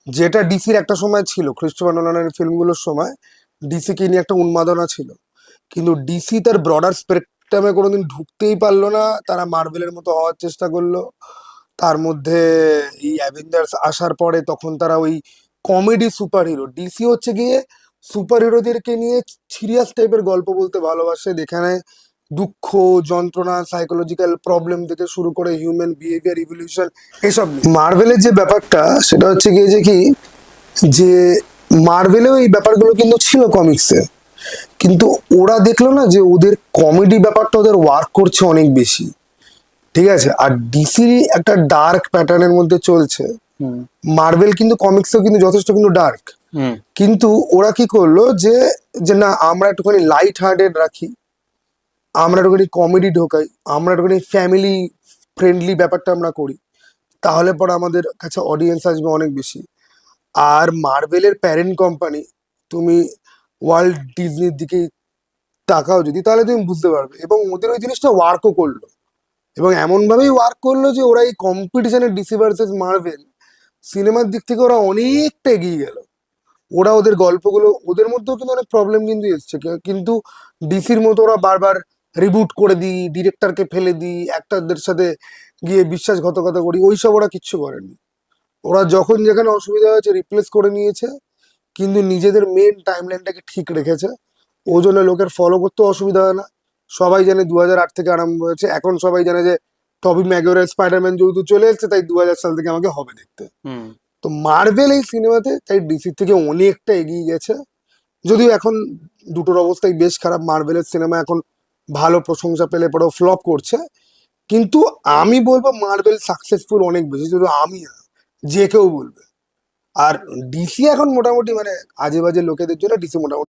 যেটা ডিসির একটা সময় ছিল, ক্রিস্টোফার নোলানের ফিল্মগুলোর সময় ডিসিকে নিয়ে একটা উন্মাদনা ছিল, কিন্তু ডিসি তার ব্রডার স্পেকট্রামে কোনোদিন ঢুকতেই পারলো না। তারা মার্ভেলের মতো হওয়ার চেষ্টা করলো। তার মধ্যে এই অ্যাভেঞ্জার্স আসার পরে তখন তারা ওই কমেডি সুপার হিরো, ডিসি হচ্ছে গিয়ে সুপার হিরোদেরকে নিয়ে সিরিয়াস টাইপের গল্প বলতে ভালোবাসে, যেখানে দুঃখ, যন্ত্রণা, সাইকোলজিক্যাল প্রবলেম থেকে শুরু করে হিউম্যান বিহেভিয়ার ইভলিউশন, এসব নিয়ে। মার্ভেলের যে ব্যাপারটা সেটা হচ্ছে গিয়ে যে কি, যে মার্ভেলেও এই ব্যাপারগুলো কিন্তু ছিল কমিক্সে, কিন্তু ওরা দেখলো না যে ওদের কমেডি ব্যাপারটা ওদের ওয়ার্ক করছে অনেক বেশি। ঠিক আছে, আর ডিসি একটা ডার্ক প্যাটার্নের মধ্যে চলছে। হুম মার্ভেল কিন্তু কমিক্সেও কিন্তু যথেষ্ট কিন্তু ডার্ক, হুম কিন্তু ওরা কি করলো যে, যে না আমরা একটুখানি লাইট হার্টেড রাখি, আমরা একটুখানি কমেডি ঢোকাই, আমরা একটুখানি ফ্যামিলি ফ্রেন্ডলি ব্যাপারটা আমরা করি, তাহলে পরে আমাদের কাছে অডিয়েন্স আসবে অনেক বেশি। আর মার্ভেলের প্যারেন্ট কোম্পানি, তুমি ওয়ার্ল্ড ডিজনির দিকে তাকাও যদি, তাহলে তুমি বুঝতে পারবে। এবং ওদের ওই জিনিসটা ওয়ার্কও করলো, এবং এমন ভাবেই ওয়ার্ক করলো যে ওরা এই কম্পিটিশনের ডিসি ভার্সেস মার্ভেল সিনেমার দিক থেকে ওরা অনেকটা এগিয়ে গেল। ওরা ওদের গল্পগুলো, ওদের মধ্যেও কিন্তু অনেক প্রবলেম কিন্তু এসছে, কিন্তু ডিসির মতো ওরা বারবার রিবুট করে দিই, ডিরেক্টরকে ফেলে দিই, অ্যাক্টরদের সাথে গিয়ে বিশ্বাসঘাতকতা করি, ওইসব ওরা কিচ্ছু করেনি। ওরা যখন যেখানে অসুবিধা হয়েছে রিপ্লেস করে নিয়েছে, কিন্তু নিজেদের মেন টাইমলাইনটাকে ঠিক রেখেছে। ও জন্য লোকের ফলো করতে অসুবিধা হয় না। সবাই জানে 2008 থেকে আরম্ভ হয়েছে, এখন সবাই জানে যে টবি ম্যাগুয়ারের স্পাইডারম্যান যেহেতু চলে এসেছে, তাই 2000 সাল থেকে আমাকে হবে দেখতে। হুম তো মার্ভেল এই সিনেমাতে তাই ডিসির থেকে অনেকটা এগিয়ে গেছে। যদিও এখন দুটোর অবস্থাই বেশ খারাপ, মার্ভেলের সিনেমা এখন ভালো প্রশংসা পেলে পরেও ফ্লপ করছে, কিন্তু আমি বলবো মার্ভেল সাকসেসফুল অনেক বেশি, শুধু আমি না, যে কেউ বলবে। আর ডিসি এখন মোটামুটি মানে আজে বাজে লোকেদের জন্য ডিসি মোটামুটি